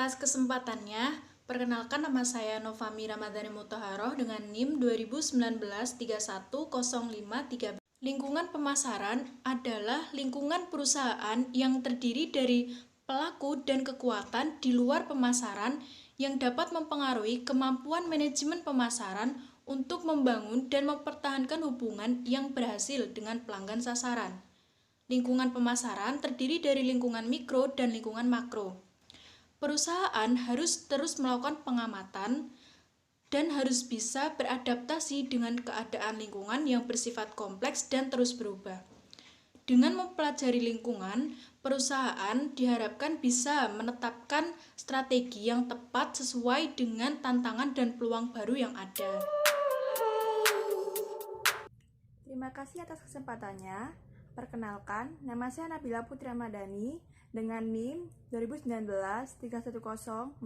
atas kesempatannya. Perkenalkan, nama saya Novami Ramadhani Muthaharoh dengan NIM 2019-31053. Lingkungan pemasaran adalah lingkungan perusahaan yang terdiri dari pelaku dan kekuatan di luar pemasaran yang dapat mempengaruhi kemampuan manajemen pemasaran untuk membangun dan mempertahankan hubungan yang berhasil dengan pelanggan sasaran. Lingkungan pemasaran terdiri dari lingkungan mikro dan lingkungan makro. Perusahaan harus terus melakukan pengamatan dan harus bisa beradaptasi dengan keadaan lingkungan yang bersifat kompleks dan terus berubah. Dengan mempelajari lingkungan, perusahaan diharapkan bisa menetapkan strategi yang tepat sesuai dengan tantangan dan peluang baru yang ada. Terima kasih atas kesempatannya. Perkenalkan, nama saya Nabila Putri Ramadhani dengan NIM 2019-310-462.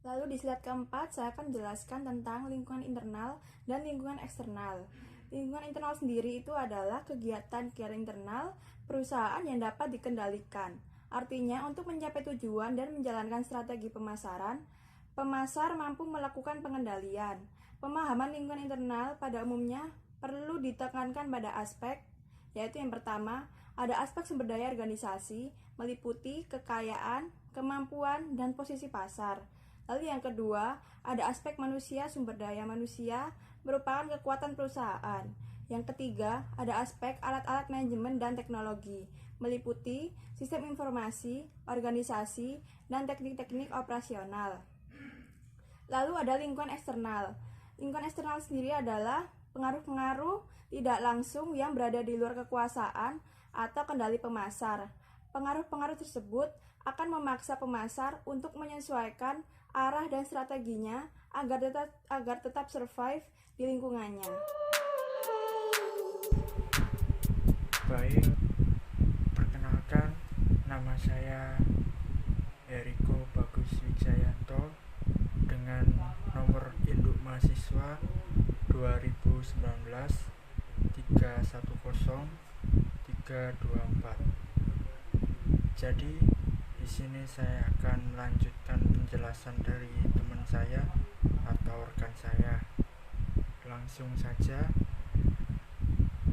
Lalu di slide keempat, saya akan menjelaskan tentang lingkungan internal dan lingkungan eksternal. Lingkungan internal sendiri itu adalah kegiatan-kegiatan internal perusahaan yang dapat dikendalikan. Artinya, untuk mencapai tujuan dan menjalankan strategi pemasaran, pemasar mampu melakukan pengendalian. Pemahaman lingkungan internal pada umumnya perlu ditekankan pada aspek, yaitu yang pertama, ada aspek sumber daya organisasi, meliputi kekayaan, kemampuan, dan posisi pasar. Lalu yang kedua, ada aspek manusia, sumber daya manusia, merupakan kekuatan perusahaan. Yang ketiga, ada aspek alat-alat manajemen dan teknologi, meliputi sistem informasi, organisasi, dan teknik-teknik operasional. Lalu ada lingkungan eksternal. Lingkungan eksternal sendiri adalah pengaruh-pengaruh tidak langsung yang berada di luar kekuasaan atau kendali pemasar. Pengaruh-pengaruh tersebut akan memaksa pemasar untuk menyesuaikan arah dan strateginya agar tetap survive di lingkungannya. Baik, perkenalkan, nama saya Eriko Bagus Wijayanto dengan nomor induk mahasiswa 2019-310-324. Jadi di sini saya akan melanjutkan penjelasan dari teman saya atau rekan saya. Langsung saja,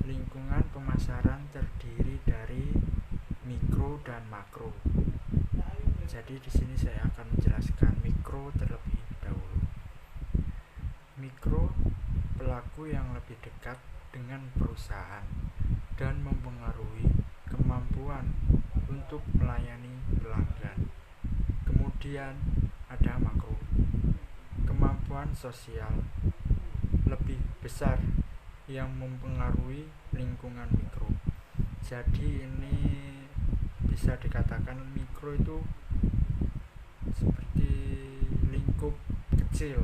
lingkungan pemasaran terdiri dari mikro dan makro. Jadi di sini saya akan menjelaskan mikro terlebih dahulu. Mikro, pelaku yang lebih dekat dengan perusahaan dan mempengaruhi kemampuan untuk melayani pelanggan. Kemudian ada makro, kemampuan sosial lebih besar yang mempengaruhi lingkungan mikro. Jadi ini bisa dikatakan mikro itu seperti lingkup kecil,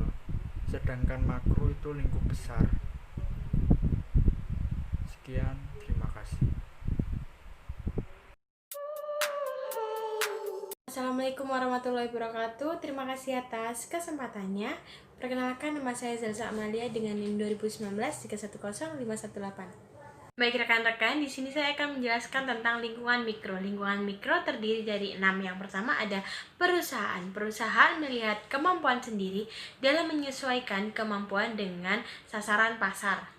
sedangkan makro itu lingkup besar. Sekian, terima kasih. Assalamualaikum warahmatullahi wabarakatuh. Terima kasih atas kesempatannya. Perkenalkan, nama saya Zalza Amalia dengan NIM 2019-310-518. Baik rekan-rekan, di sini saya akan menjelaskan tentang lingkungan mikro. Lingkungan mikro terdiri dari 6. Yang pertama ada perusahaan. Perusahaan melihat kemampuan sendiri dalam menyesuaikan kemampuan dengan sasaran pasar.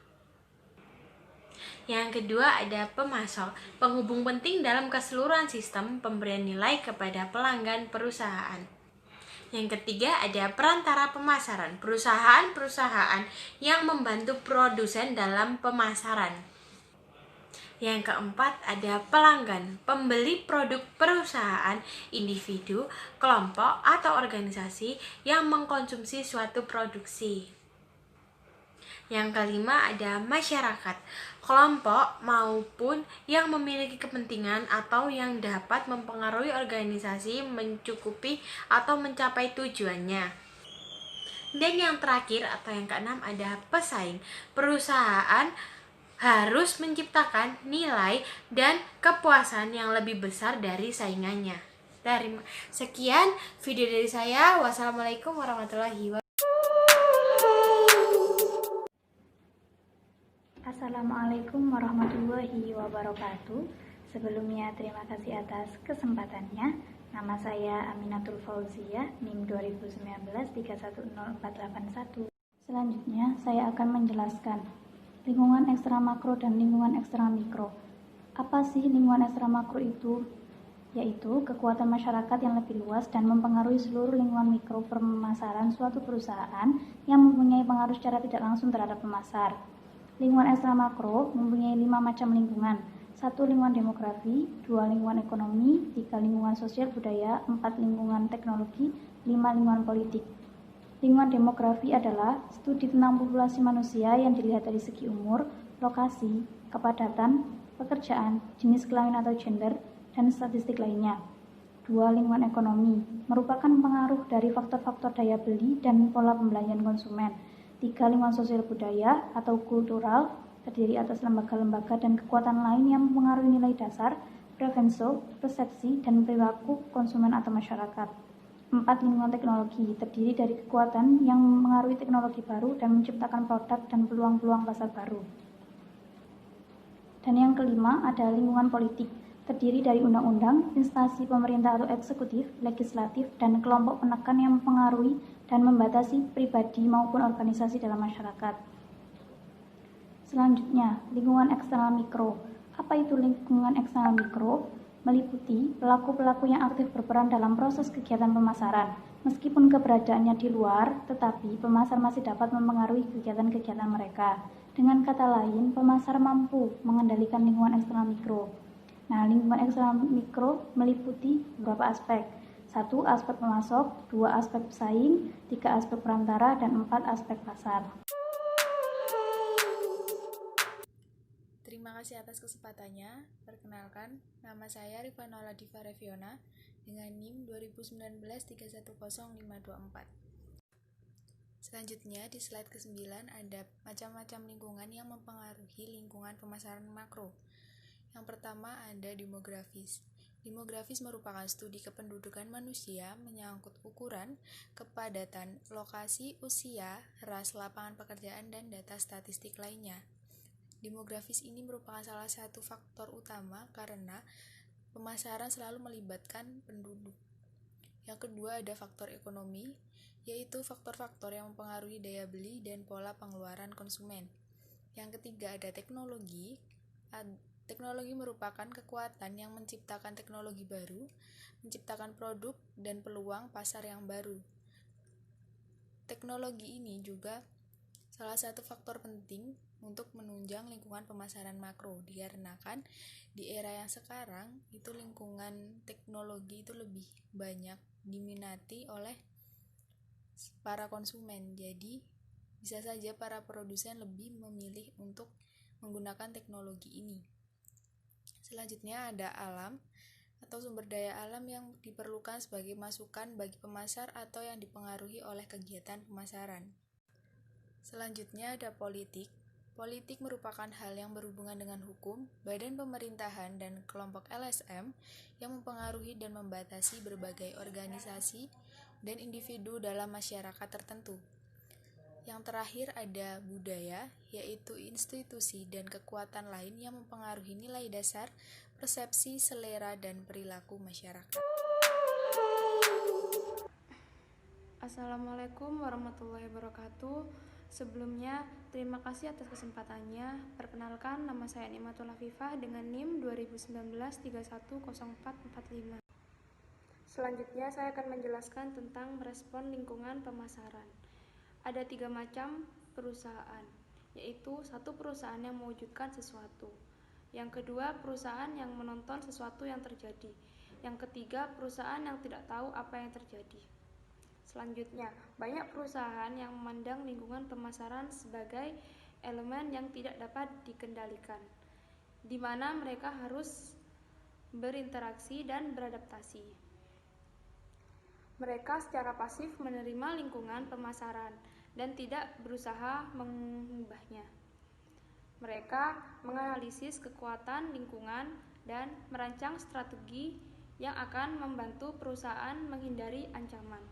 Yang kedua ada pemasok, penghubung penting dalam keseluruhan sistem pemberian nilai kepada pelanggan perusahaan. Yang ketiga ada perantara pemasaran, perusahaan-perusahaan yang membantu produsen dalam pemasaran. Yang keempat ada pelanggan, pembeli produk perusahaan, individu, kelompok, atau organisasi yang mengkonsumsi suatu produksi. Yang kelima ada masyarakat, kelompok maupun yang memiliki kepentingan atau yang dapat mempengaruhi organisasi mencukupi atau mencapai tujuannya. Dan yang terakhir atau yang keenam ada pesaing, perusahaan harus menciptakan nilai dan kepuasan yang lebih besar dari saingannya. Sekian video dari saya. Wassalamualaikum warahmatullahi wabarakatuh. Assalamualaikum warahmatullahi wabarakatuh. Sebelumnya terima kasih atas kesempatannya. Nama saya Aminatul Fauzia, NIM 2019-310481. Selanjutnya, saya akan menjelaskan lingkungan ekstra makro dan lingkungan ekstra mikro. Apa sih lingkungan ekstra makro itu? Yaitu kekuatan masyarakat yang lebih luas dan mempengaruhi seluruh lingkungan mikro pemasaran suatu perusahaan yang mempunyai pengaruh secara tidak langsung terhadap pemasar. Lingkungan ekstra makro mempunyai 5 macam lingkungan. 1. Lingkungan demografi, 2. Lingkungan ekonomi, 3. Lingkungan sosial budaya, 4. Lingkungan teknologi, 5. Lingkungan politik. Lingkungan demografi adalah studi tentang populasi manusia yang dilihat dari segi umur, lokasi, kepadatan, pekerjaan, jenis kelamin atau gender, dan statistik lainnya. 2. Lingkungan ekonomi merupakan pengaruh dari faktor-faktor daya beli dan pola pembelanjaan konsumen. 3. Lingkungan sosial budaya atau kultural terdiri atas lembaga-lembaga dan kekuatan lain yang mempengaruhi nilai dasar, preferensi, persepsi, dan perilaku konsumen atau masyarakat. 4. Lingkungan teknologi terdiri dari kekuatan yang mempengaruhi teknologi baru dan menciptakan produk dan peluang-peluang pasar baru. Dan yang kelima ada lingkungan politik, terdiri dari undang-undang, instansi pemerintah atau eksekutif, legislatif, dan kelompok penekan yang mempengaruhi dan membatasi pribadi maupun organisasi dalam masyarakat. Selanjutnya, lingkungan eksternal mikro. Apa itu lingkungan eksternal mikro? Meliputi pelaku-pelaku yang aktif berperan dalam proses kegiatan pemasaran. Meskipun keberadaannya di luar, tetapi pemasar masih dapat mempengaruhi kegiatan-kegiatan mereka. Dengan kata lain, pemasar mampu mengendalikan lingkungan eksternal mikro. Nah, lingkungan eksternal mikro meliputi beberapa aspek. 1. Aspek pemasok, 2. Aspek pesaing, 3. Aspek perantara, dan 4. Aspek pasar. Terima kasih atas kesempatannya. Perkenalkan, nama saya Rifanola Diva Reviona dengan NIM 2019-310524. Selanjutnya, di slide ke-9 ada macam-macam lingkungan yang mempengaruhi lingkungan pemasaran makro. Yang pertama ada demografis. Demografis merupakan studi kependudukan manusia menyangkut ukuran, kepadatan, lokasi, usia, ras, lapangan pekerjaan, dan data statistik lainnya. Demografis ini merupakan salah satu faktor utama karena pemasaran selalu melibatkan penduduk. Yang kedua ada faktor ekonomi, yaitu faktor-faktor yang mempengaruhi daya beli dan pola pengeluaran konsumen. Yang ketiga ada teknologi. Teknologi merupakan kekuatan yang menciptakan teknologi baru, menciptakan produk dan peluang pasar yang baru. Teknologi ini juga salah satu faktor penting untuk menunjang lingkungan pemasaran makro, dikarenakan di era yang sekarang itu lingkungan teknologi itu lebih banyak diminati oleh para konsumen. Jadi bisa saja para produsen lebih memilih untuk menggunakan teknologi ini. Selanjutnya ada alam atau sumber daya alam yang diperlukan sebagai masukan bagi pemasar atau yang dipengaruhi oleh kegiatan pemasaran. Selanjutnya ada politik. Politik merupakan hal yang berhubungan dengan hukum, badan pemerintahan, dan kelompok LSM yang mempengaruhi dan membatasi berbagai organisasi dan individu dalam masyarakat tertentu. Yang terakhir ada budaya, yaitu institusi dan kekuatan lain yang mempengaruhi nilai dasar, persepsi, selera, dan perilaku masyarakat. Assalamualaikum warahmatullahi wabarakatuh. Sebelumnya, terima kasih atas kesempatannya. Perkenalkan, nama saya Nimatul Afifah dengan NIM 2019-310445. Selanjutnya, saya akan menjelaskan tentang merespon lingkungan pemasaran. Ada 3 macam perusahaan, yaitu 1 perusahaan yang mewujudkan sesuatu. Yang kedua, perusahaan yang menonton sesuatu yang terjadi. Yang ketiga, perusahaan yang tidak tahu apa yang terjadi. Selanjutnya, banyak perusahaan yang memandang lingkungan pemasaran sebagai elemen yang tidak dapat dikendalikan, di mana mereka harus berinteraksi dan beradaptasi. Mereka secara pasif menerima lingkungan pemasaran dan tidak berusaha mengubahnya. Mereka menganalisis kekuatan lingkungan dan merancang strategi yang akan membantu perusahaan menghindari ancaman.